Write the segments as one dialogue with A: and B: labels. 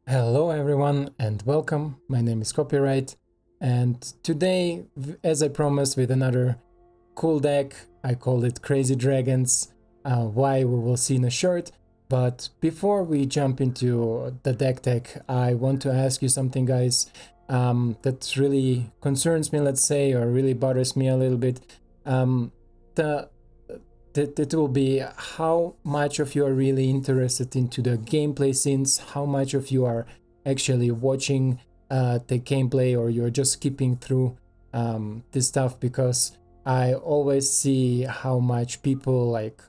A: Hello everyone and welcome. My name is Copyright, and today, as I promised, with another cool deck. I call it Crazy Dragons. Why we will see in a short. But before we jump into the deck tech, I want to ask you something, guys, that really concerns me, let's say, or really bothers me a little bit. That will be how much of you are really interested into the gameplay scenes, how much of you are actually watching the gameplay, or you're just skipping through this stuff, because I always see how much people like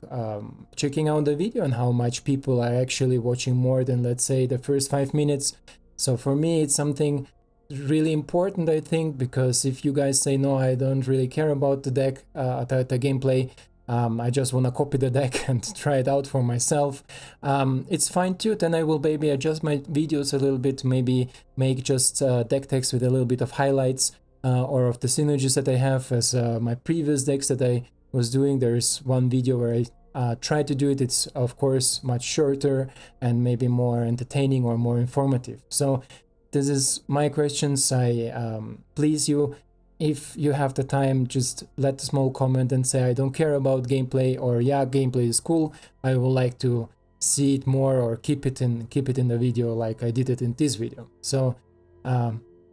A: checking out the video and how much people are actually watching more than, let's say, the first 5 minutes. So for me, it's something really important, I think, because if you guys say, no, I don't really care about the deck, the gameplay, I just want to copy the deck and try it out for myself, it's fine too. Then I will maybe adjust my videos a little bit, maybe make just deck text with a little bit of highlights or of the synergies that I have as my previous decks that I was doing. There's one video where I tried to do it. It's of course much shorter and maybe more entertaining or more informative. So this is my questions. I please you, if you have the time, just let a small comment and say I don't care about gameplay, or yeah, gameplay is cool, I would like to see it more, or keep it in the video like I did it in this video. So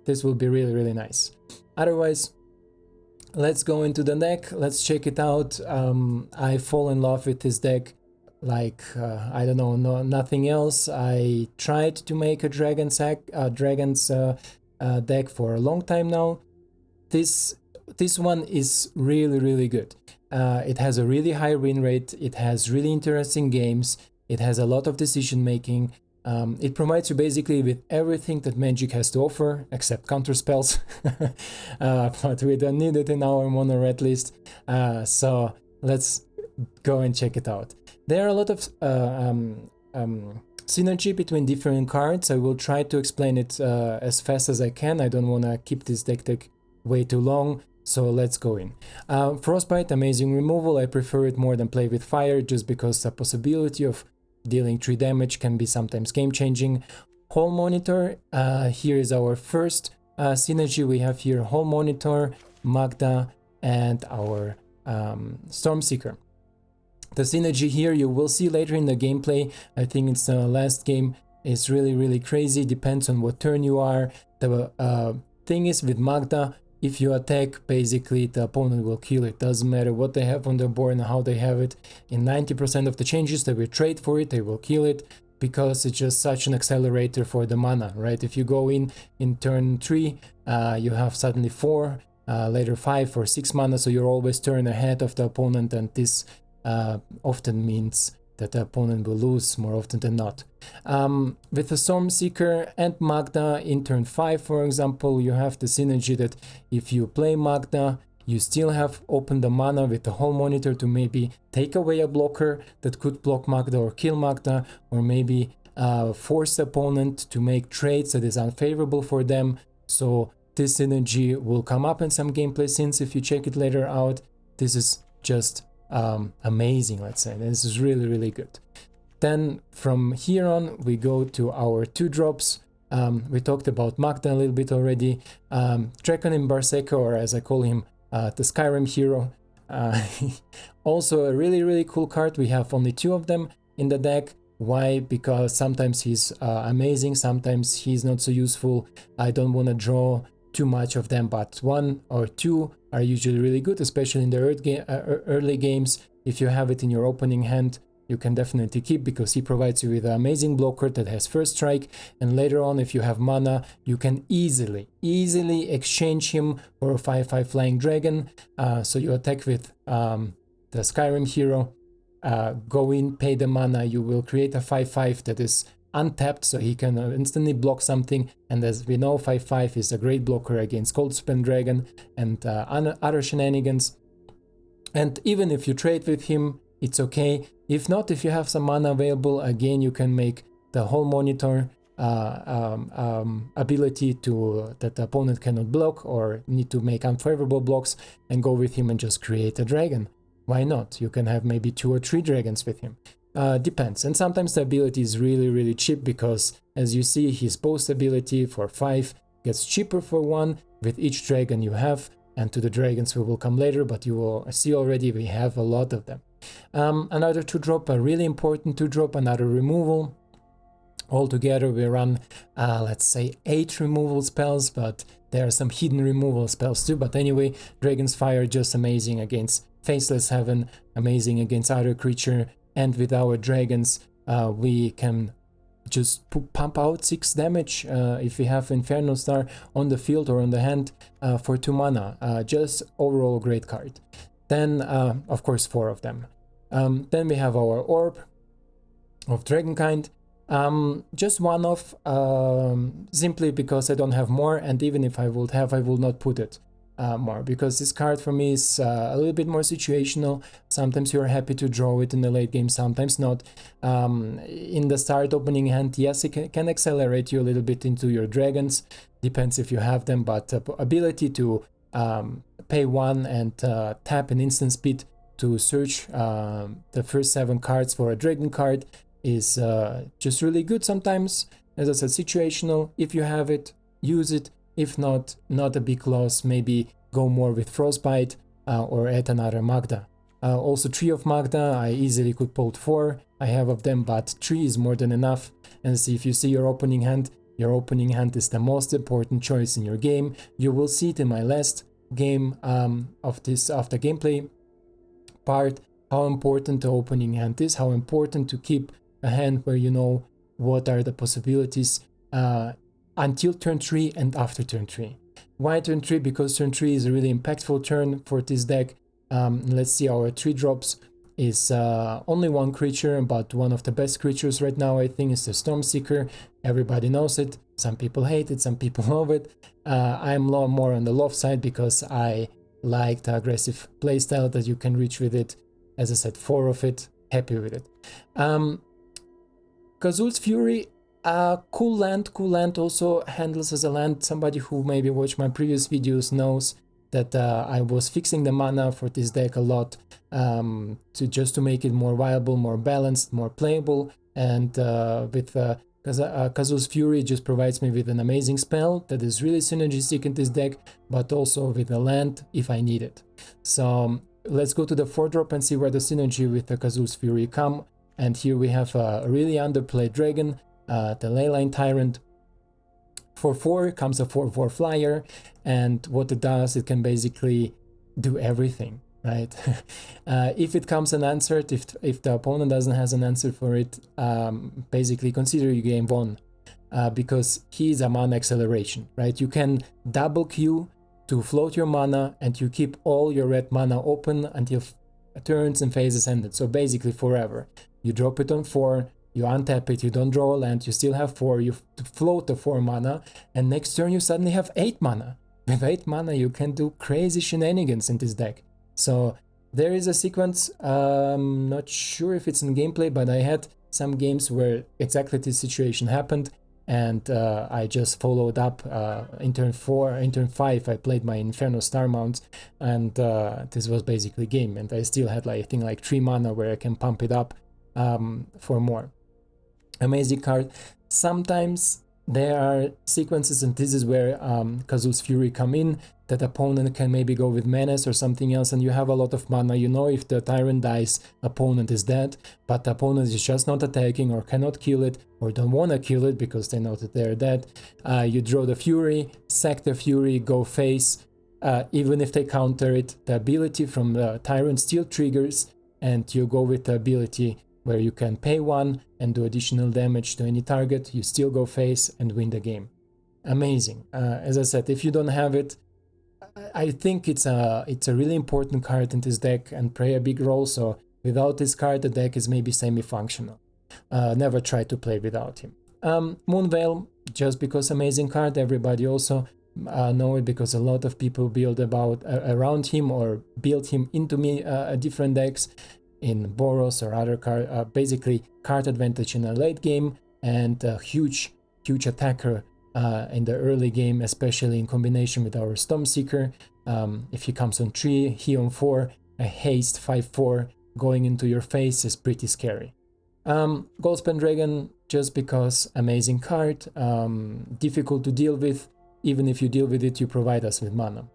A: this will be really nice. Otherwise, let's go into the deck, let's check it out. I fall in love with this deck like I don't know, nothing else. I tried to make a dragons deck for a long time now. This one is really good. It has a really high win rate, it has really interesting games, it has a lot of decision making. It provides you basically with everything that Magic has to offer, except counter spells. But we don't need it in our mono-red list. So let's go and check it out. There are a lot of synergy between different cards. I will try to explain it as fast as I can. I don't want to keep this deck way too long, so let's go in. Frostbite, amazing removal. I prefer it more than play with fire, just because the possibility of dealing 3 damage can be sometimes game-changing. Hall Monitor, here is our first synergy. We have here Hall Monitor, Magda, and our Stormseeker. The synergy here you will see later in the gameplay. I think it's the last game. Is really crazy, depends on what turn you are. The thing is, with Magda, if you attack, basically the opponent will kill it. Doesn't matter what they have on the board and how they have it. In 90% of the changes they will trade for it, they will kill it, because it's just such an accelerator for the mana, right? If you go in turn 3, you have suddenly 4, later 5 or 6 mana, so you're always turn ahead of the opponent, and this often means that the opponent will lose more often than not. With the Stormseeker and Magda in turn 5, for example, you have the synergy that if you play Magda, you still have open the mana with the Hall Monitor to maybe take away a blocker that could block Magda or kill Magda, or maybe force the opponent to make trades that is unfavorable for them. So this synergy will come up in some gameplay scenes if you check it later out. This is just amazing, let's say. This is really good. Then from here on we go to our 2-drops. We talked about Magda a little bit already. Dragonkin Berserker, or as I call him, the Skyrim hero. Also a really cool card. We have only 2 of them in the deck. Why? Because sometimes he's amazing, sometimes he's not so useful. I don't want to draw too much of them, but 1 or 2 are usually really good, especially in the early games. If you have it in your opening hand, you can definitely keep, because he provides you with an amazing blocker that has first strike, and later on, if you have mana, you can easily exchange him for a 5/5 flying dragon. So you attack with the Skyrim hero, go in, pay the mana, you will create a 5/5 that is untapped, so he can instantly block something, and as we know, 5/5 is a great blocker against Goldspan Dragon and other shenanigans. And even if you trade with him, it's okay. If not, if you have some mana available, again you can make the Hall Monitor ability to that the opponent cannot block or need to make unfavorable blocks, and go with him and just create a dragon. Why not? You can have maybe 2 or 3 dragons with him. Depends. And sometimes the ability is really cheap because, as you see, his post ability for 5 gets cheaper for 1 with each dragon you have, and to the dragons we will come later, but you will see already we have a lot of them. Another 2-drop, a really important 2-drop, another removal. Altogether we run, let's say 8 removal spells, but there are some hidden removal spells too. But anyway, Dragon's Fire just amazing against Faceless Haven, amazing against other creature, and with our dragons we can just pump out 6 damage if we have Inferno Star on the field or on the hand for 2 mana. Just overall great card. Then of course 4 of them. Then we have our Orb of Dragonkind. Just one off, simply because I don't have more, and even if I would have, I will not put it more, because this card for me is a little bit more situational. Sometimes you're happy to draw it in the late game, sometimes not. In the start opening hand, yes, it can accelerate you a little bit into your dragons, depends if you have them, but ability to pay 1 and tap an instant speed to search the first 7 cards for a dragon card is just really good sometimes. As I said, situational. If you have it, use it. If not, not a big loss. Maybe go more with Frostbite or add another Magda. Also 3 of Magda, I easily could pull 4. I have of them, but 3 is more than enough. And see, if you see your opening hand is the most important choice in your game. You will see it in my last game of the gameplay part, how important the opening hand is, how important to keep a hand where you know what are the possibilities until turn 3 and after turn 3. Why turn 3? Because turn 3 is a really impactful turn for this deck. Let's see, our 3 drops is only 1 creature, but one of the best creatures right now, I think, is the Stormseeker. Everybody knows it. Some people hate it, some people love it. I'm more on the love side because I like the aggressive playstyle that you can reach with it. As I said, 4 of it, happy with it. Kazuul's Fury, cool land also handles as a land. Somebody who maybe watched my previous videos knows that I was fixing the mana for this deck a lot to make it more viable, more balanced, more playable, and with Kazuul's Fury just provides me with an amazing spell that is really synergistic in this deck, but also with a land if I need it. So let's go to the 4-drop and see where the synergy with the Kazuul's Fury come. And here we have a really underplayed dragon, the Leyline Tyrant. For 4 comes a 4/4 flyer, and what it does, it can basically do everything, right? If it comes unanswered, if the opponent doesn't has an answer for it, basically consider your game won, because he is a mana acceleration, right? You can double Q to float your mana, and you keep all your red mana open until turns and phases ended, so basically forever. You drop it on 4, you untap it, you don't draw a land, you still have 4, you float the 4 mana, and next turn you suddenly have 8 mana. With 8 mana you can do crazy shenanigans in this deck. So there is a sequence, not sure if it's in gameplay, but I had some games where exactly this situation happened, and I just followed up in turn 5 I played my Inferno Star Mount, and this was basically game, and I still had like, I think like 3 mana where I can pump it up for more. Amazing card. Sometimes there are sequences, and this is where Kazuul's Fury come in, that opponent can maybe go with Menace or something else, and you have a lot of mana. You know, if the Tyrant dies, opponent is dead, but the opponent is just not attacking or cannot kill it or don't want to kill it because they know that they're dead. You draw the Fury, sack the Fury, go face. Even if they counter it, the ability from the Tyrant still triggers, and you go with the ability where you can pay 1 and do additional damage to any target. You still go face and win the game. Amazing. As I said, if you don't have it, I think it's a really important card in this deck and play a big role. So without this card, the deck is maybe semi-functional. Never try to play without him. Moonveil, just because amazing card. Everybody also know it because a lot of people build around him or build him into different decks in Boros or other card. Basically card advantage in a late game and a huge attacker in the early game, especially in combination with our Stormseeker. If he comes on 3, he on 4, a haste 5/4 going into your face is pretty scary. Goldspan Dragon, just because amazing card, difficult to deal with. Even if you deal with it, you provide us with mana.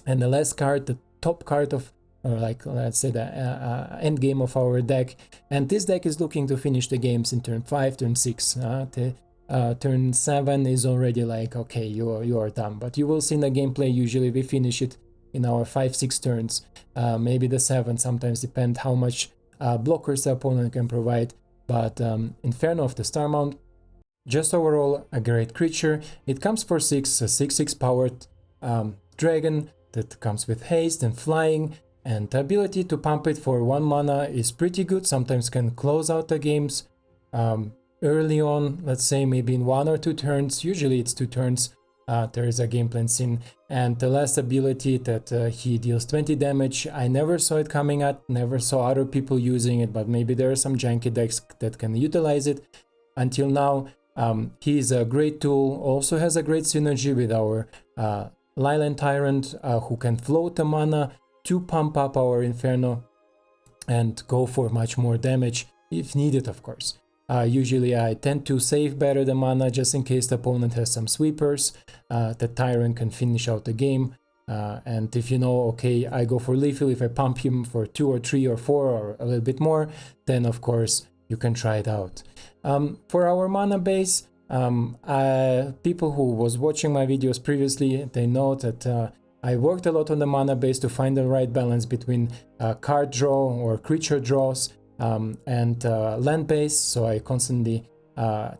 A: And the last card, the top card of, or like let's say the end game of our deck, and this deck is looking to finish the games in turn 5, turn 6. Turn 7 is already like, okay, you are done, but you will see in the gameplay usually we finish it in our 5-6 turns, maybe the 7, sometimes depend how much blockers the opponent can provide. But Inferno of the Star Mount, just overall a great creature. It comes for 6, a 6/6 powered dragon that comes with haste and flying, and the ability to pump it for 1 mana is pretty good. Sometimes can close out the games early on, let's say maybe in 1 or 2 turns. Usually it's 2 turns. There is a game plan scene, and the last ability that he deals 20 damage. I never saw it coming at, never saw other people using it, but maybe there are some janky decks that can utilize it. Until now, he is a great tool, also has a great synergy with our Leyline Tyrant, who can float the mana to pump up our Inferno and go for much more damage if needed, of course. Usually I tend to save better the mana just in case the opponent has some sweepers. The Tyrant can finish out the game. And if you know, okay, I go for lethal, if I pump him for 2 or 3 or 4 or a little bit more, then of course you can try it out. For our mana base, people who was watching my videos previously, they know that I worked a lot on the mana base to find the right balance between card draw or creature draws and land base. So I constantly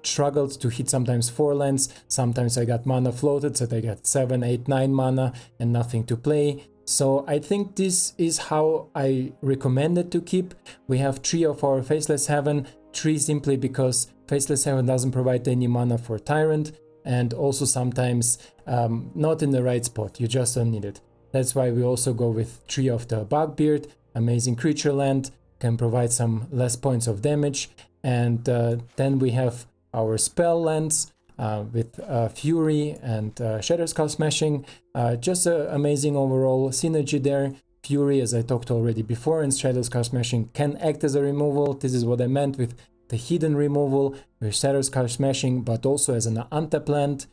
A: struggled to hit sometimes 4 lands, sometimes I got mana floated, so I got 7, 8, 9 mana and nothing to play. So I think this is how I recommend it to keep. We have 3 of our Faceless Haven, 3 simply because Faceless Haven doesn't provide any mana for Tyrant, and also sometimes not in the right spot, you just don't need it. That's why we also go with 3 of the Bugbear, amazing creature land, can provide some less points of damage. And then we have our spell lands with Fury and Shatterskull Smashing. Just amazing overall synergy there. Fury, as I talked already before, and Shatterskull Smashing can act as a removal. This is what I meant with the hidden removal with Shatterskull Smashing, but also as an untap land.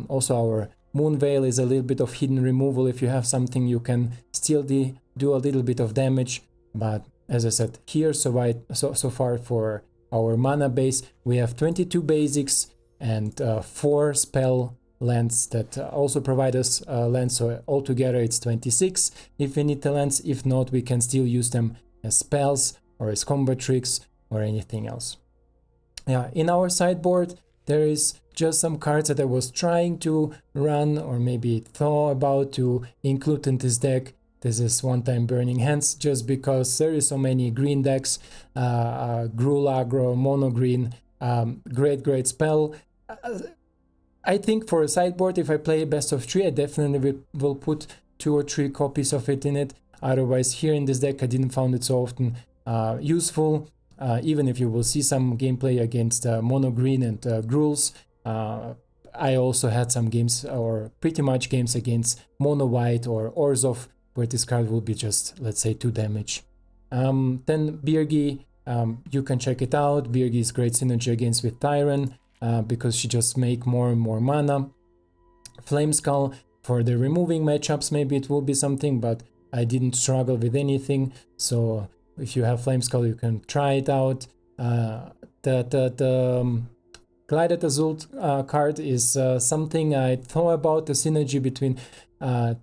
A: Also our Moonveil is a little bit of hidden removal. If you have something, you can still do a little bit of damage. But as I said, here so far for our mana base, we have 22 basics and 4 spell lands that also provide us lands, so altogether it's 26 if we need the lands. If not, we can still use them as spells or as combat tricks or anything else. Yeah, in our sideboard there is just some cards that I was trying to run or maybe thought about to include in this deck. This is One-Time Burning Hands, just because there is so many green decks, Gruul aggro, mono green, great spell. I think for a sideboard, if I play best of 3, I definitely will put 2 or 3 copies of it in it. Otherwise, here in this deck, I didn't find it so often useful. Even if you will see some gameplay against mono green and Gruuls, I also had some games, or pretty much games against mono white or Orzhov, where this card will be just, let's say, 2 damage. Then Birgi, you can check it out. Birgi is great synergy against with Tyrant, because she just make more and more mana. Flameskull, for the removing matchups, maybe it will be something, but I didn't struggle with anything. So if you have Flameskull, you can try it out. The Glided Azul card is something I thought about, the synergy between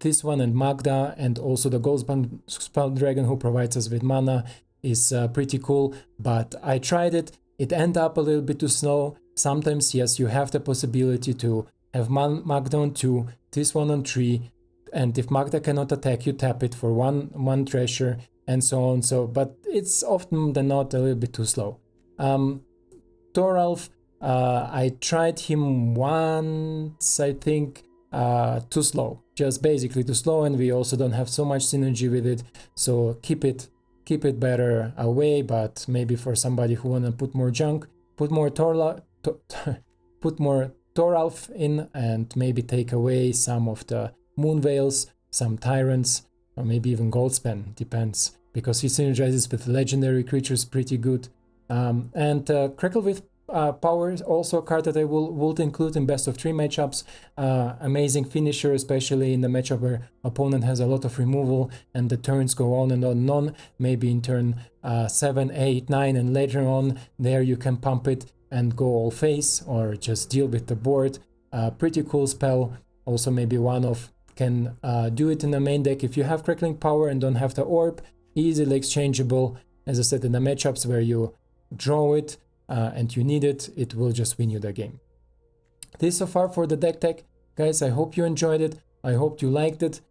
A: this one and Magda, and also the Goldspan Dragon who provides us with mana is pretty cool, but I tried it. It ended up a little bit too slow. Sometimes, yes, you have the possibility to have Magda on 2, this one on 3, and if Magda cannot attack, you tap it for one treasure, and so on. So, but it's often than not a little bit too slow. Thoralf, I tried him once, I think, too slow, just basically too slow, and we also don't have so much synergy with it. So keep it better away. But maybe for somebody who wanna put more junk, put more Thoralf in, and maybe take away some of the Moonveils, some Tyrants, or maybe even Goldspan, depends, because he synergizes with legendary creatures pretty good. Crackle with Power is also a card that I would include in best of 3 matchups. Amazing finisher, especially in the matchup where opponent has a lot of removal and the turns go on and on and on. Maybe in turn 7, 8, 9 and later on, there you can pump it and go all face or just deal with the board. Pretty cool spell. Also maybe one of can do it in the main deck if you have Crackling Power and don't have the orb. Easily exchangeable. As I said, in the matchups where you draw it and you need it, it will just win you the game. This so far for the deck tech. Guys, I hope you enjoyed it. I hope you liked it.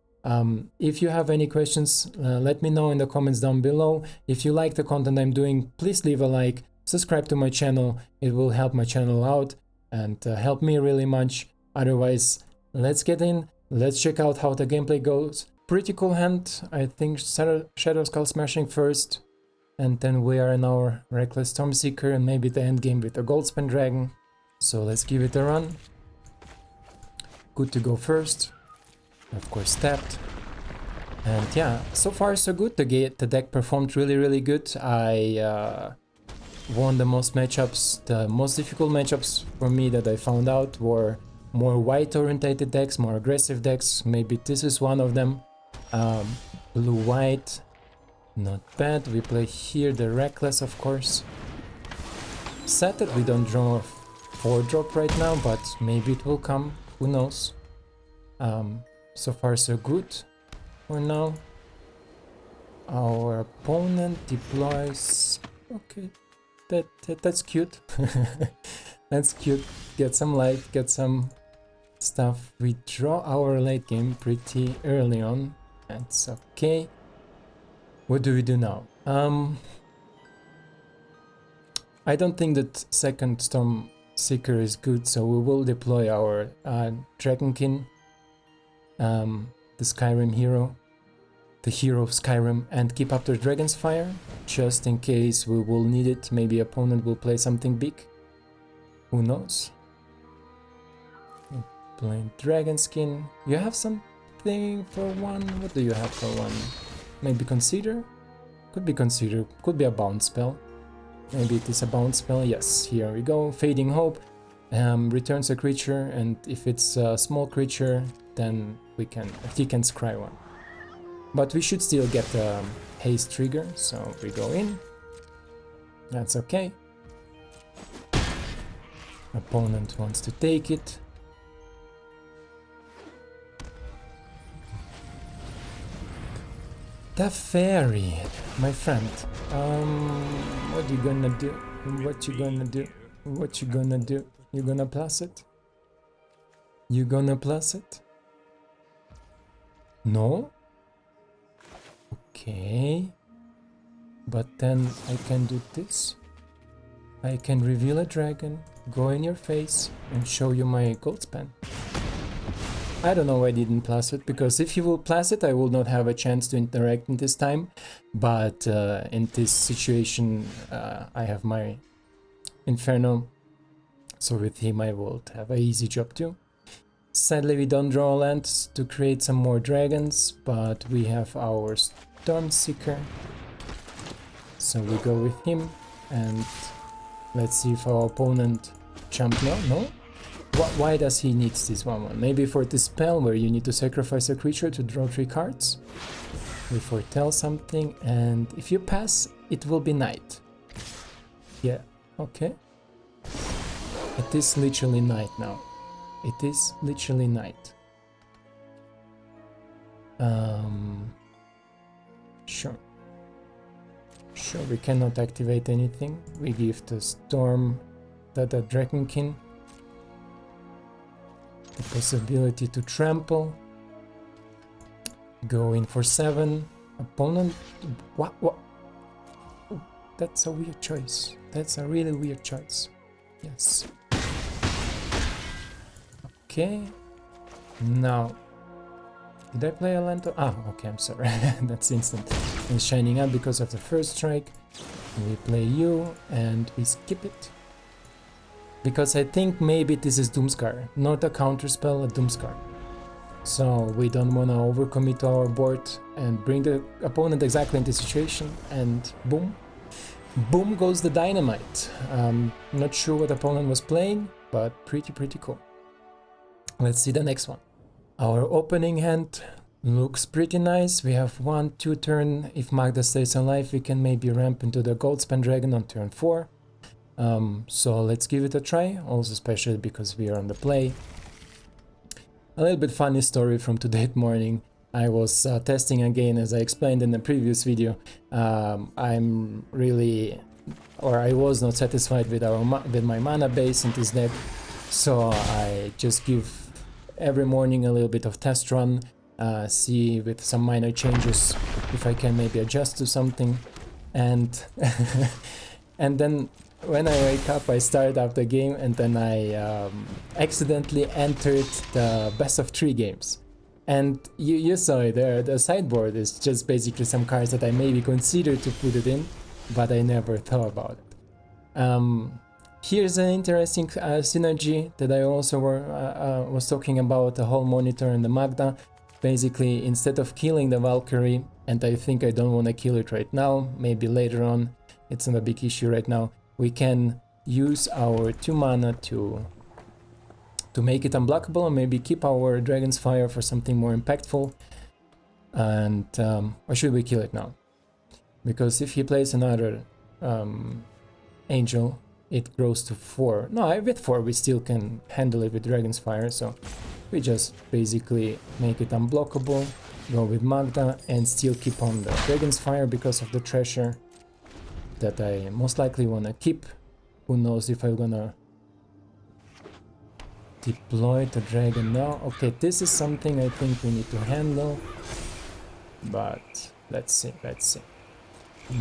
A: If you have any questions, let me know in the comments down below. If you like the content I'm doing, please leave a like, subscribe to my channel. It will help my channel out and help me really much. Otherwise, let's get in. Let's check out how the gameplay goes. Pretty cool hand. I think Shatterskull Smashing first. And then we are in our Reckless Stormseeker and maybe the end game with the Goldspan Dragon. So let's give it a run. Good to go first. Of course tapped. And yeah, so far so good. The deck performed really good. I won the most matchups. The most difficult matchups for me that I found out were more white orientated decks, more aggressive decks. Maybe this is one of them. Blue-white. Not bad. We play here the Reckless, of course. Sad that we don't draw a 4-drop right now, but maybe it will come. Who knows? So far so good for now. Our opponent deploys... Okay, that's cute. That's cute. Get some life, get some stuff. We draw our late game pretty early on. That's okay. What do we do now? I don't think that second Stormseeker is good, so we will deploy our Dragonkin, the Skyrim hero, the hero of Skyrim, and keep up the Dragon's Fire, just in case we will need it. Maybe opponent will play something big. Who knows? Playing Dragonskin. You have something for one? What do you have for one? Maybe Consider? Could be Consider, could be a bounce spell. Maybe it is a bounce spell, yes, here we go. Fading Hope, returns a creature, and if it's a small creature, then he can scry one. But we should still get a haste trigger, so we go in. That's okay. Opponent wants to take it. The fairy, my friend. What you gonna do? What you gonna do? What you gonna do? You gonna plus it? You gonna plus it? No? Okay. But then I can do this. I can reveal a dragon, go in your face, and show you my Goldspan. I don't know why I didn't plus it, because if you will plus it, I will not have a chance to interact in this time. But in this situation, I have my Inferno, so with him I will have an easy job too. Sadly, we don't draw lands to create some more dragons, but we have our Stormseeker, so we go with him, and let's see if our opponent jump now. No? Why does he need this 1/1? Maybe for this spell where you need to sacrifice a creature to draw 3 cards. We foretell something, and if you pass, it will be night. Yeah, okay. It is literally night now. It is literally night. Sure. Sure, we cannot activate anything. We give the Storm, the Dragonkin, the possibility to trample. Go in for 7. Opponent... What? Oh, that's a weird choice. That's a really weird choice. Yes. Okay. Now... Did I play a land? Ah, okay, I'm sorry. That's instant. It's shining up because of the first strike. We play you and we skip it. Because I think maybe this is Doomscar, not a counterspell, a Doomscar. So we don't want to overcommit to our board and bring the opponent exactly in this situation, and boom, Boom goes the dynamite. Not sure what opponent was playing, but pretty cool. Let's see the next one. Our opening hand looks pretty nice. We have 1-2 turn. If Magda stays alive, we can maybe ramp into the Goldspan Dragon on turn 4. So let's give it a try, also especially because we are on the play. A little bit funny story from today morning. I was testing again, as I explained in the previous video. I was not satisfied with my mana base in this deck, so I just give every morning a little bit of test run, see with some minor changes if I can maybe adjust to something, and and then when I wake up, I start up the game, and then I accidentally entered the best of 3 games. And you saw it there, the sideboard is just basically some cards that I maybe considered to put it in, but I never thought about it. Here's an interesting synergy that I also was talking about, the whole monitor and the Magda. Basically, instead of killing the Valkyrie, and I think I don't want to kill it right now, maybe later on, it's not a big issue right now, we can use our 2 mana to make it unblockable and maybe keep our Dragon's Fire for something more impactful. And or should we kill it now? Because if he plays another Angel, it grows to 4. No, with 4 we still can handle it with Dragon's Fire, so we just basically make it unblockable, go with Magda and still keep on the Dragon's Fire because of the treasure that I most likely wanna keep. Who knows if I'm gonna deploy the dragon now. Okay, this is something I think we need to handle, but let's see.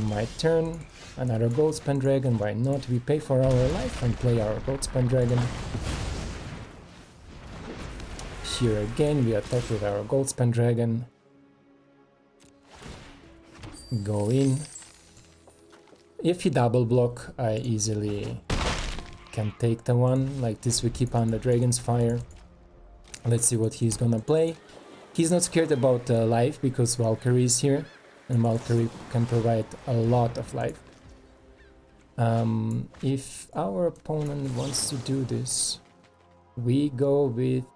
A: My turn, another Goldspan Dragon, why not? We pay for our life and play our Goldspan Dragon. Here again, we attack with our Goldspan Dragon. Go in. If he double block, I easily can take the one. Like this, we keep on the Dragon's Fire. Let's see what he's gonna play. He's not scared about life because Valkyrie is here, and Valkyrie can provide a lot of life. If our opponent wants to do this, we go with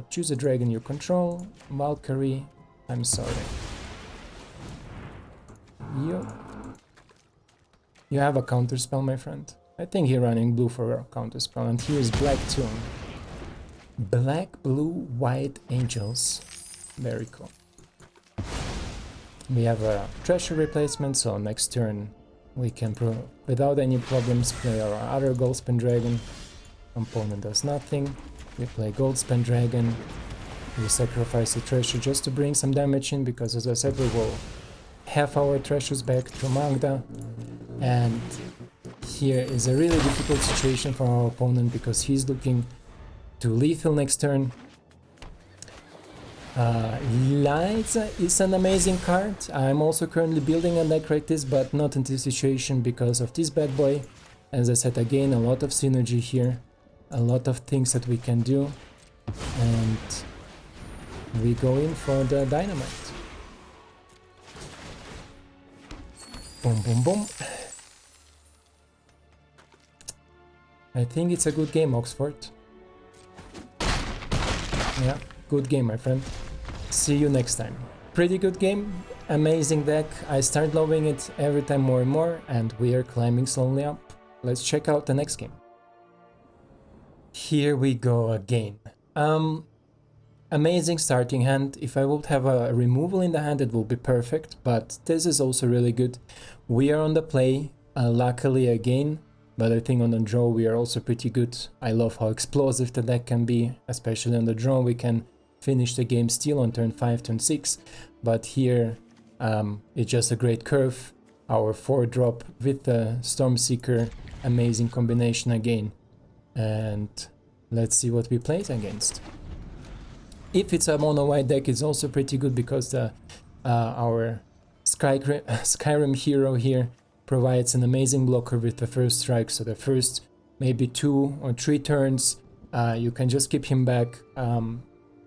A: choose a dragon you control, Valkyrie. I'm sorry. You have a counterspell, my friend. I think he's running blue for a counterspell, and here's black too. Black, blue, white angels. Very cool. We have a treasure replacement, so next turn we can, without any problems, play our other Goldspan Dragon. Opponent does nothing. We play Goldspan Dragon. We sacrifice the treasure just to bring some damage in, because as I said, we will have our treasures back to Magda. And here is a really difficult situation for our opponent because he's looking to lethal next turn. Lights is an amazing card. I'm also currently building a deck like this, but not in this situation because of this bad boy. As I said again, a lot of synergy here, a lot of things that we can do, and we go in for the dynamite. Boom, boom, boom. I think it's a good game, Oxford. Yeah, good game, my friend. See you next time. Pretty good game, amazing deck. I start loving it every time more and more, and we are climbing slowly up. Let's check out the next game. Here we go again. Amazing starting hand. If I would have a removal in the hand, it would be perfect, but this is also really good. We are on the play, luckily again, but I think on the draw we are also pretty good. I love how explosive the deck can be, especially on the draw. We can finish the game still on turn 5, turn 6, but here it's just a great curve. Our 4-drop with the Stormseeker, amazing combination again. And let's see what we play against. If it's a mono-white deck, it's also pretty good because our Skyrim hero here provides an amazing blocker with the first strike. So the first maybe 2 or 3 turns, you can just keep him back,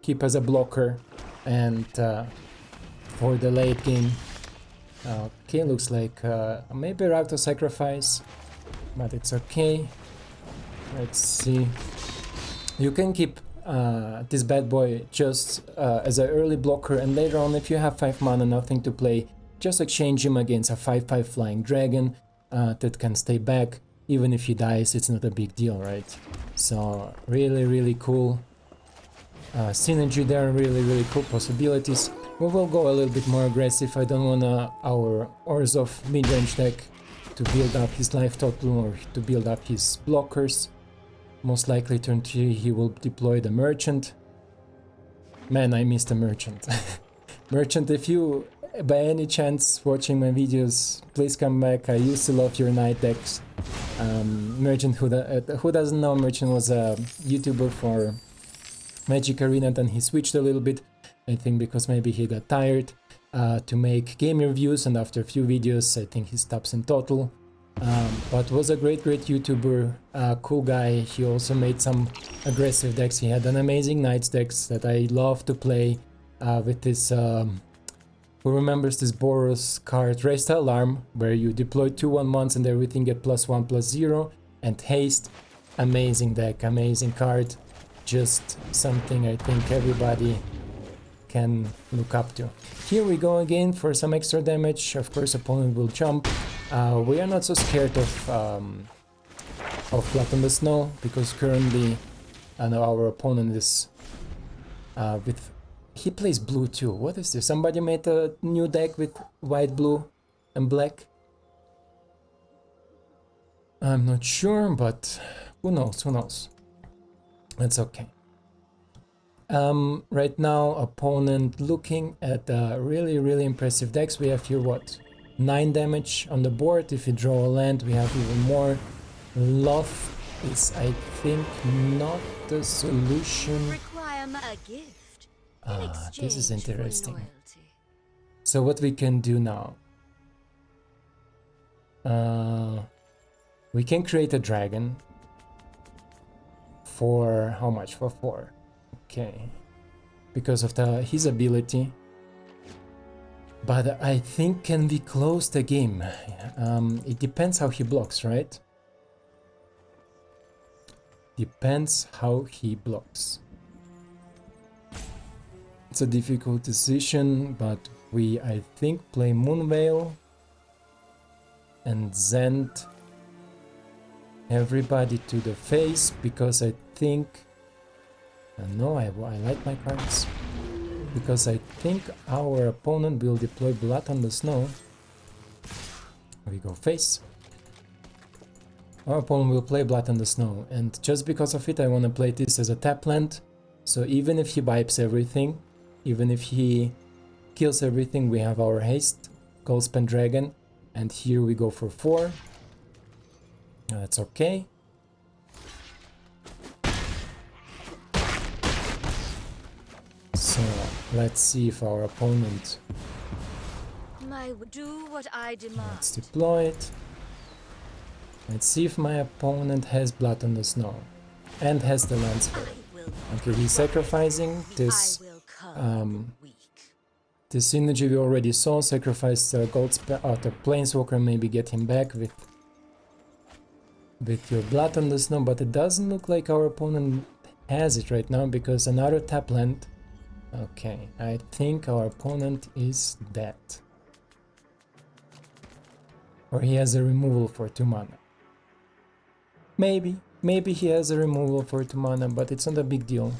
A: keep as a blocker, and for the late game, Okay, looks like maybe Rakdos Sacrifice, but it's okay. Let's see. You can keep this bad boy just as an early blocker, and later on, if you have 5 mana, nothing to play, just exchange him against a 5/5 flying dragon that can stay back. Even if he dies, it's not a big deal, right? So really cool synergy there, really cool possibilities. We will go a little bit more aggressive. I don't want our Orzhov mid-range deck to build up his life total or to build up his blockers. Most likely turn 3 he will deploy the Merchant. Man, I missed the Merchant. Merchant, if you by any chance watching my videos, please come back. I used to love your Knight decks. Merchant, who doesn't know, Merchant was a YouTuber for MTG Arena, then he switched a little bit, I think because maybe he got tired to make game reviews, and after a few videos I think he stops in total. But was a great YouTuber, cool guy. He also made some aggressive decks. He had an amazing Knights decks that I love to play with this, who remembers this Boros card, Raise the Alarm, where you deploy 2/1/1s and everything get +1/+0, and Haste. Amazing deck, amazing card. Just something I think everybody can look up to. Here we go again for some extra damage. Of course, opponent will jump. We are not so scared of Blood on the Snow, because currently our opponent is with... He plays blue too. What is this? Somebody made a new deck with white, blue and black? I'm not sure, but who knows. That's okay. Right now, opponent looking at really impressive decks. We have here, what, 9 damage on the board. If you draw a land, we have even more. Love is, I think, not the solution.
B: Require a gift.
A: This is interesting. So what we can do now? We can create a dragon. For how much? For 4. Okay. Because of his ability. But I think can we close the game? It depends how he blocks, right? Depends how he blocks. It's a difficult decision, but we, I think, play Moonveil and send everybody to the face, because I think... no, I like my cards. Because I think our opponent will deploy Blood on the Snow. We go face. Our opponent will play Blood on the Snow, and just because of it I want to play this as a tap land. So even if he wipes everything, even if he kills everything, we have our haste, Goldspan Dragon, and here we go for 4. That's okay. So let's see if our opponent...
B: Do what I demand.
A: Let's deploy it. Let's see if my opponent has Blood on the Snow and has the Landsfall. Okay, he's sacrificing this. This synergy we already saw. Sacrifice the the Planeswalker, maybe get him back with your Blood on the Snow, but it doesn't look like our opponent has it right now, because another tap land. Okay, I think our opponent is dead. Or he has a removal for 2 mana. Maybe he has a removal for 2 mana, but it's not a big deal.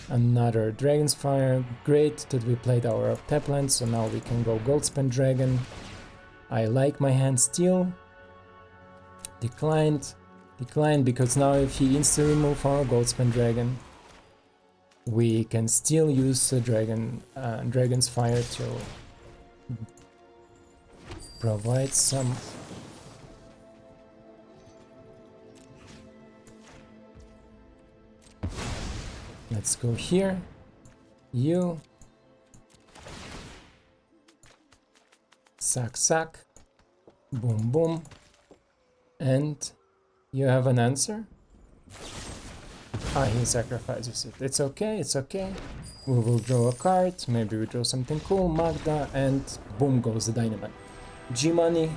A: Another Dragon's Fire. Great that we played our tap land, so now we can go Goldspan Dragon. I like my hand still. Declined, because now if he insta-remove our Goldspan Dragon, we can still use the Dragon's Fire to provide some... Let's go here. You. Sack. Boom. And you have an answer? Ah, he sacrifices it. It's okay, it's okay. We will draw a card, maybe we draw something cool, Magda, and boom goes the dynamite. G-Money,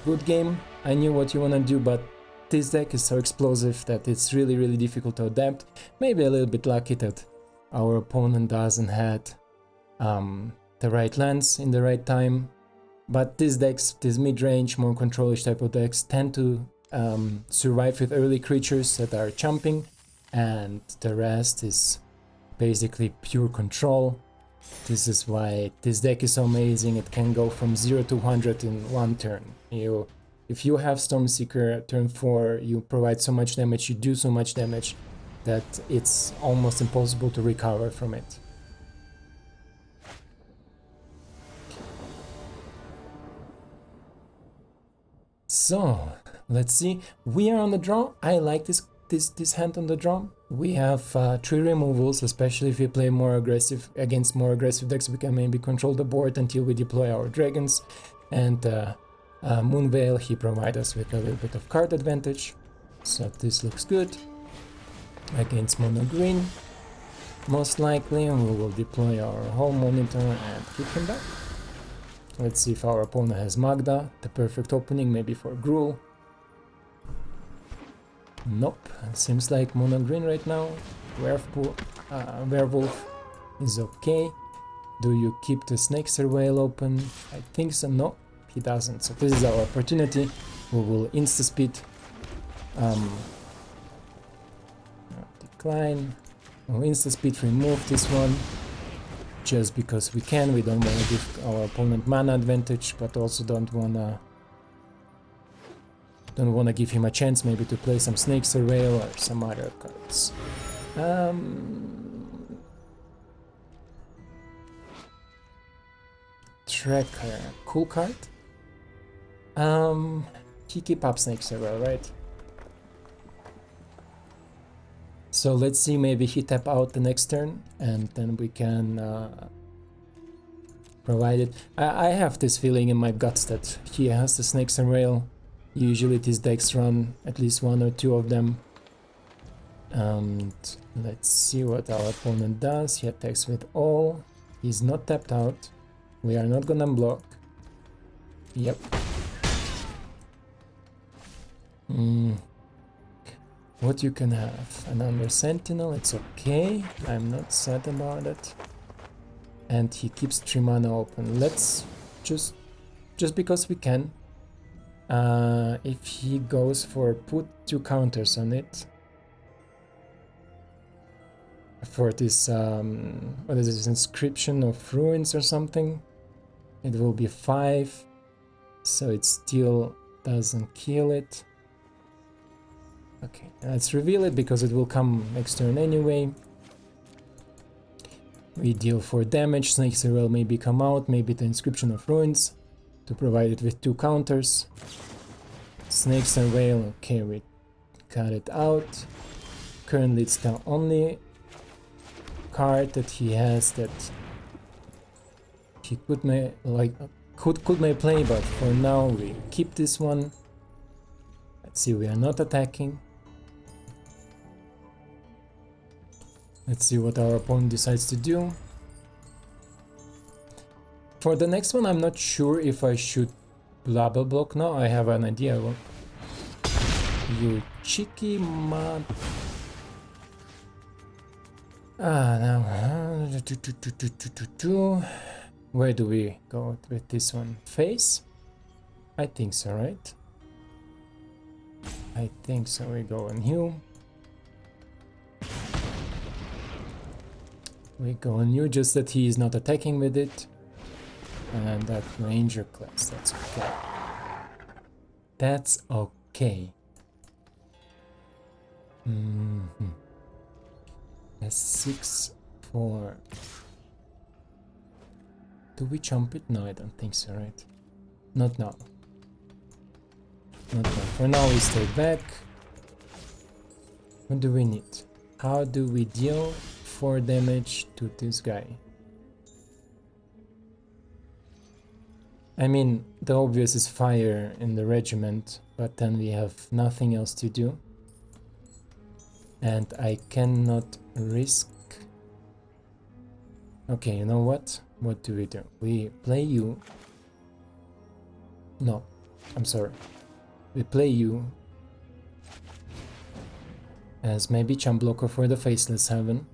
A: good game. I knew what you wanna do, but this deck is so explosive that it's really difficult to adapt. Maybe a little bit lucky that our opponent doesn't had the right lands in the right time. But these decks, these mid-range, more controlish type of decks, tend to survive with early creatures that are jumping, and the rest is basically pure control. This is why this deck is so amazing. It can go from 0 to 100 in one turn. If you have Stormseeker turn 4, you provide so much damage, you do so much damage that it's almost impossible to recover from it. So, let's see. We are on the draw. I like this hand on the draw. We have 3 removals, especially if we play more aggressive against more aggressive decks. We can maybe control the board until we deploy our dragons. And Moonveil, he provides us with a little bit of card advantage. So this looks good. Against mono green, most likely, and we will deploy our whole monitor and keep him back. Let's see if our opponent has Magda, the perfect opening maybe for Gruul. Nope, seems like mono green right now. Werewolf is okay. Do you keep the Snake Surveil open? I think so. No, he doesn't. So this is our opportunity. We will insta-speed. Decline. We'll insta-speed remove this one. Just because we can. We don't want to give our opponent mana advantage, but also don't wanna give him a chance maybe to play some Snake Surveil or some other cards. Tracker, cool card. He keep up Snake Surveil, right? So let's see, maybe he tap out the next turn and then we can provide it. I have this feeling in my guts that he has the Snake Surveil. Usually these decks run at least 1 or 2 of them. And let's see what our opponent does. He attacks with all. He's not tapped out. We are not gonna block. Yep. What you can have? An Under Sentinel, it's okay. I'm not sad about it. And he keeps 3 mana open. Let's just because we can. If he goes for put 2 counters on it. For this, what is this, Inscription of Ruins or something? It will be 5. So it still doesn't kill it. Okay, let's reveal it because it will come next turn anyway. We deal 4 damage, Snake Surveil maybe come out, maybe the Inscription of Ruins to provide it with 2 counters. Snake Surveil, okay, we cut it out. Currently it's the only card that he has that he could may play, but for now we keep this one. Let's see, we are not attacking. Let's see what our opponent decides to do. For the next one, I'm not sure if I should bubble block now. I have an idea. You cheeky mud. Now. Where do we go with this one? Face? I think so, right? I think so. We go on Hue. We go on you, just that he is not attacking with it. And that Ranger class, that's okay. That's okay. A 6/4. Do we jump it? No, I don't think so, right? Not now. Not now. For now we stay back. What do we need? How do we deal 4 damage to this guy? I mean, the obvious is fire in the regiment, but then we have nothing else to do. and I cannot risk. Okay, you know what? What do? We play you. No, I'm sorry. We play you as maybe champ blocker for the Faceless Haven.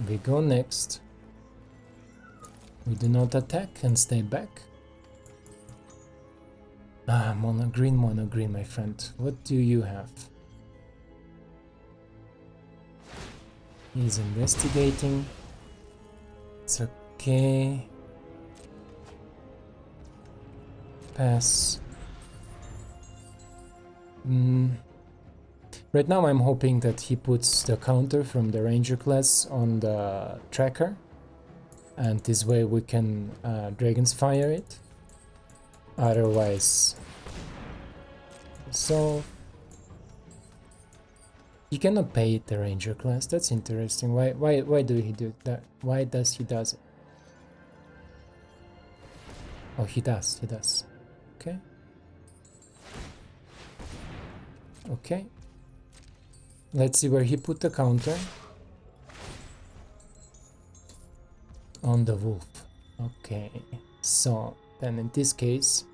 A: We go next. We do not attack and stay back. Ah, mono green, my friend. What do you have? He's investigating. It's okay. Pass. Right now I'm hoping that he puts the counter from the ranger class on the tracker, and this way we can Dragon's Fire it. Otherwise, so he cannot pay it the ranger class. That's interesting. Why do he do that? Why does he does it? Oh, he does. Okay. Okay. Let's see where he put the counter. On the wolf. Okay. So then in this case,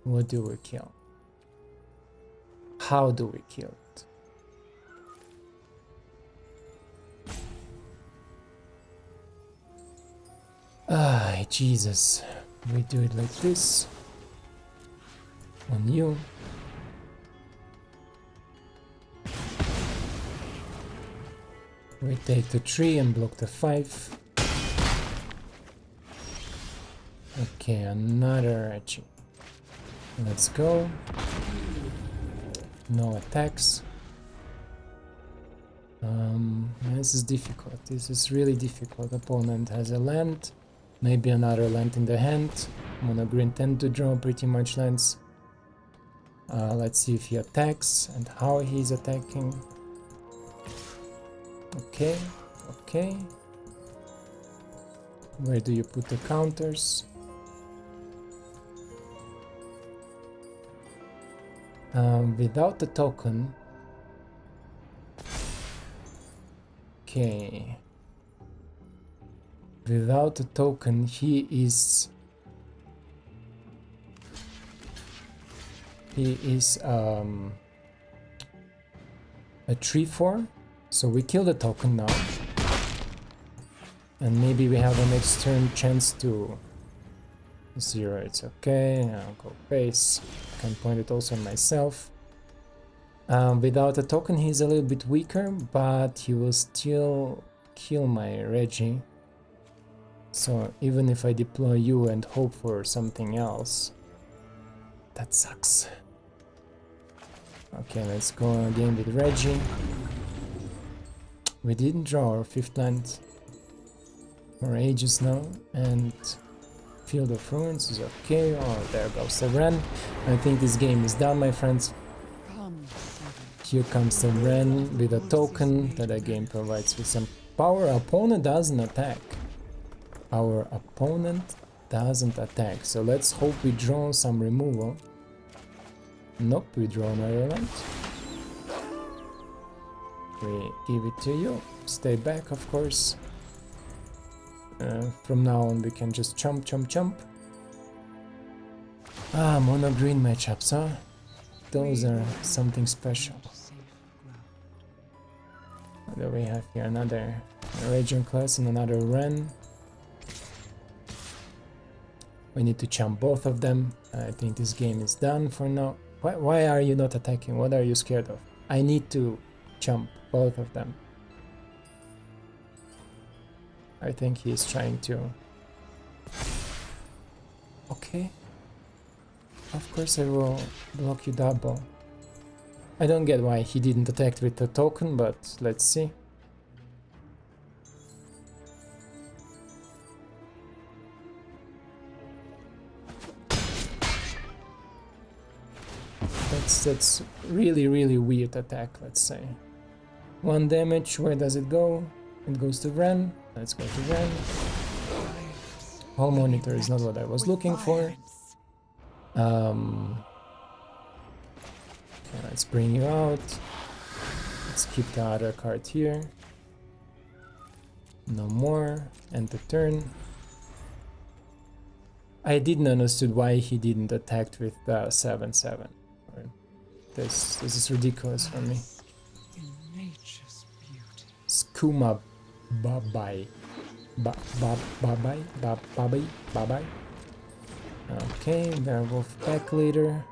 A: what do we kill? How do we kill it? Ah, Jesus. We do it like this. On you. We take the 3 and block the 5. Okay, another Reggie. Let's go. No attacks. This is difficult. This is really difficult. Opponent has a land. Maybe another land in the hand. Mono green tend to draw pretty much lands. Let's see if he attacks and how he's attacking. Okay, okay. Where do you put the counters? Without the token. Okay. Without the token, he is a 3/4. So we kill the token now. And maybe we have a next turn chance to 0. It's okay. I'll go face. Can point it also on myself. Without a token, he's a little bit weaker, but he will still kill my Reggie. So even if I deploy you and hope for something else, that sucks. Okay, let's go again with Reggie. We didn't draw our 5th land for ages now, and Field of Ruins is okay. Oh, there goes the Ren. I think this game is done, my friends. Here comes the Ren with a token that the game provides with some power. Our opponent doesn't attack. Our opponent doesn't attack. So let's hope we draw some removal. Nope, we draw another land. We give it to you. Stay back, of course. From now on we can just chump. Ah, mono green matchups, huh? Those are something special. What do we have here? Another Regent class and another Ren. We need to chump both of them. I think this game is done for now. Why are you not attacking? What are you scared of? I need to chump both of them. I think he is trying to... Okay. Of course I will block you double. I don't get why he didn't attack with the token, but let's see. That's really weird attack, let's say. 1 damage, where does it go? It goes to Ren. Let's go to Ren. Hall Monitor is not what I was looking for. Okay, let's bring you out. Let's keep the other card here. No more. End the turn. I didn't understand why he didn't attack with 7/7. This is ridiculous for me. Skooma Babai. Babai. Okay, Werewolf back later.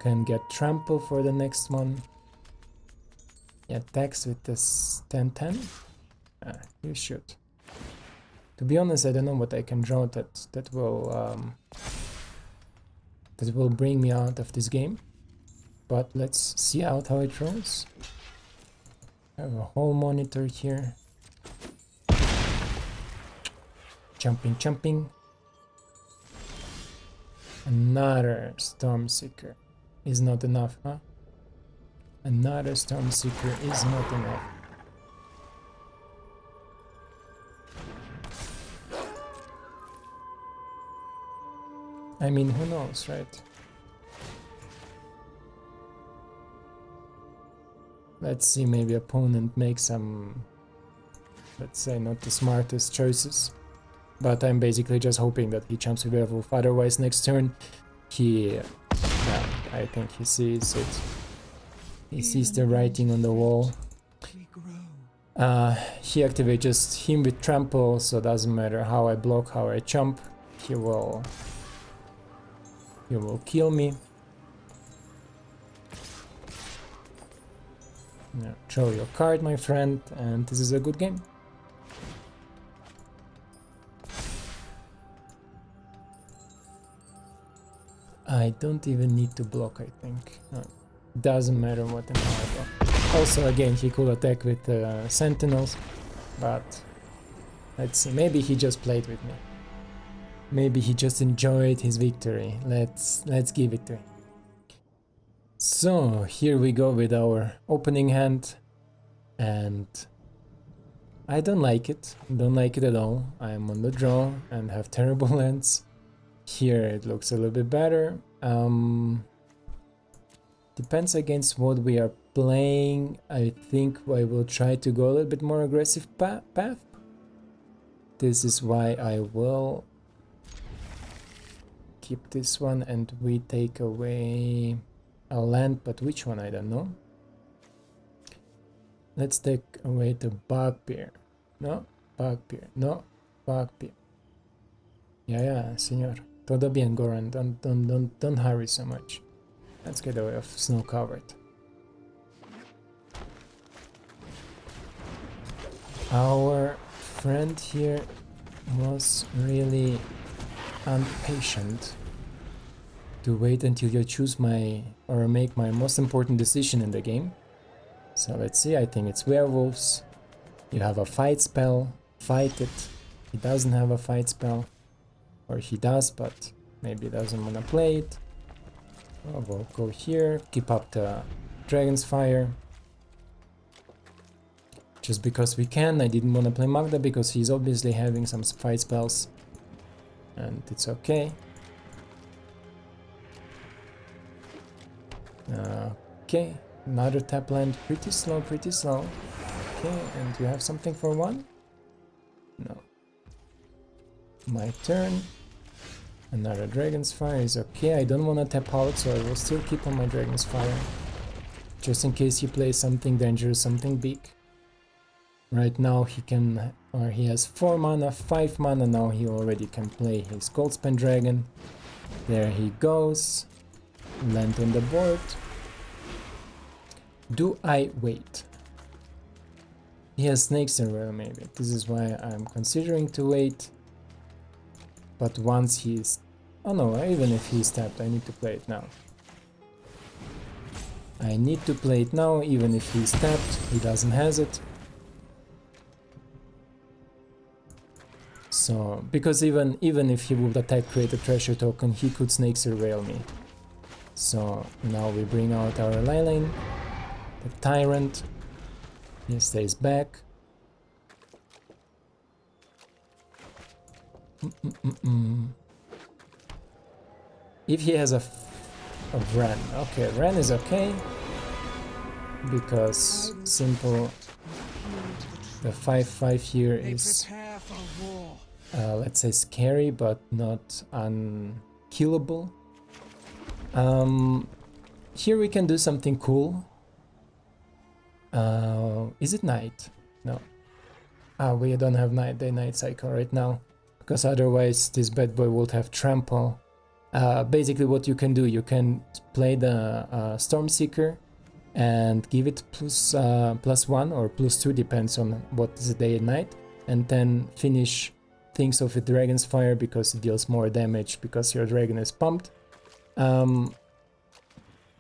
A: Can get trample for the next one. Yeah, attacks with this 10/10. You should. To be honest, I don't know what I can draw that will bring me out of this game. But let's see out how it rolls. I have a whole monitor here. Jumping. Another Stormseeker is not enough, huh? Another Stormseeker is not enough. I mean, who knows, right? Let's see, maybe opponent makes some, let's say, not the smartest choices. But I'm basically just hoping that he jumps with Werewolf, otherwise next turn he... I think he sees it. He sees the writing on the wall. He activates just him with trample, so it doesn't matter how I block, how I jump, he will kill me. Now, draw your card, my friend, and this is a good game. I don't even need to block, I think. No, doesn't matter what and how I block. Also, again, he could attack with Sentinels, but let's see. Maybe he just played with me. Maybe he just enjoyed his victory. Let's give it to him. So here we go with our opening hand, and I don't like it. Don't like it at all. I'm on the draw and have terrible lands. Here it looks a little bit better. Depends against what we are playing. I think I will try to go a little bit more aggressive path. This is why I will keep this one, and we take away a land, but which one I don't know. Let's take away the Bugbear. No, Bugbear. No, Bugbear. Yeah, señor. Todo bien, Goran. Don't hurry so much. Let's get away of snow covered. Our friend here was really impatient to wait until you choose or make my most important decision in the game. So let's see, I think it's werewolves. You have a fight spell, fight it. He doesn't have a fight spell. Or he does, but maybe doesn't want to play it. Oh, we'll go here, keep up the Dragon's Fire. Just because we can. I didn't want to play Magda because he's obviously having some fight spells. And it's okay. Okay, another tap land, pretty slow. Okay, and you have something for one? No. My turn. Another Dragon's Fire is okay. I don't want to tap out, so I will still keep on my Dragon's Fire. Just in case he plays something dangerous, something big. Right now he can, or he has 4 mana, 5 mana, now he already can play his Goldspan Dragon. There he goes. Land on the board. Do I wait? He has Snakes and Rail maybe. This is why I'm considering to wait. But once he's... Oh no, even if he's tapped, I need to play it now. I need to play it now, even if he's tapped. He doesn't has it. So, because even if he would attack, create a treasure token, he could Snake Surveil me. So now we bring out our Leyline, the Tyrant. He stays back. If he has a Ren, okay, Ren is okay, because simple, the 5/5 here is, let's say, scary, but not unkillable. Here we can do something cool. Is it night? No. We don't have day-night cycle right now, because otherwise this bad boy would have trample. Basically what you can do, you can play the Stormseeker and give it +1 or +2, depends on what is the day and night, and then finish things off with Dragon's Fire because it deals more damage because your dragon is pumped.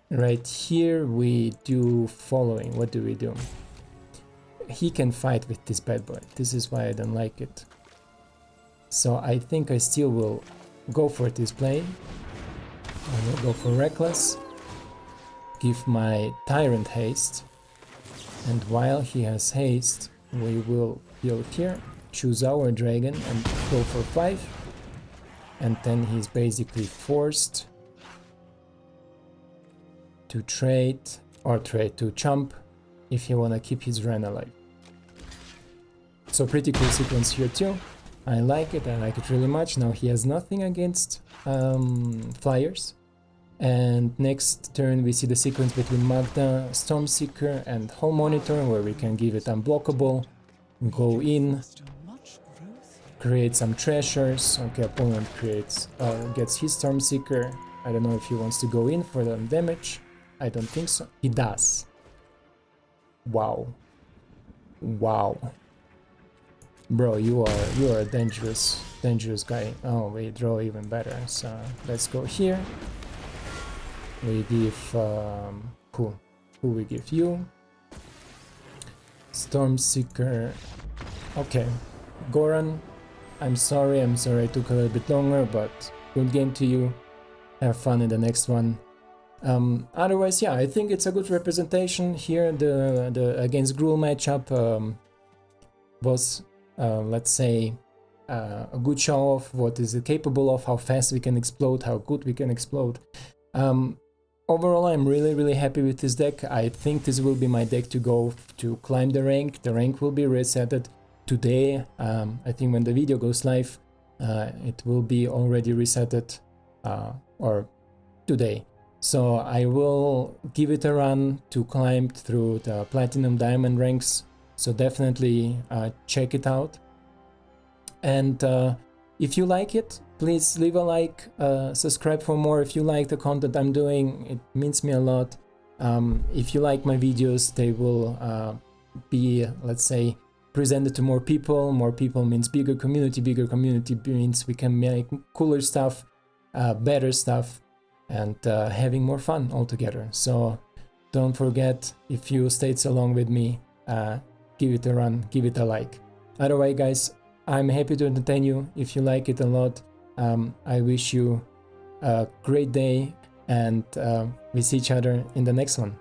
A: Right here we do following. What do we do? He can fight with this bad boy. This is why I don't like it. So I think I still will go for this play. I will go for Reckless. Give my Tyrant haste. And while he has haste, we will build here, choose our dragon and go for 5. And then he's basically forced to trade to jump if he wanna keep his Ren alive. So pretty cool sequence here too. I like it really much. Now he has nothing against flyers. And next turn we see the sequence between Magda, Stormseeker and Hall Monitor, where we can give it unblockable, go in, create some treasures. Okay, opponent gets his Stormseeker. I don't know if he wants to go in for the damage. I don't think so. He does. Wow. Wow. Bro, you are a dangerous guy. Oh, we draw even better. So let's go here. We give who we give you? Stormseeker. Okay. Goran, I'm sorry it took a little bit longer, but good game to you. Have fun in the next one. Otherwise, yeah, I think it's a good representation here. The against Gruul matchup was, let's say, a good show of what is it capable of, how fast we can explode, how good we can explode. Overall, I'm really happy with this deck. I think this will be my deck to go to climb the rank. The rank will be resetted today. I think when the video goes live, it will be already resetted, or today. So I will give it a run to climb through the Platinum Diamond ranks. So definitely check it out. And if you like it, please leave a like, subscribe for more if you like the content I'm doing. It means me a lot. If you like my videos, they will be, let's say, presented to more people. More people means bigger community means we can make cooler stuff, better stuff, and having more fun altogether. So don't forget, if you stayed so long with me, give it a run, give it a like. Otherwise, guys, I'm happy to entertain you. If you like it a lot, I wish you a great day, and we see each other in the next one.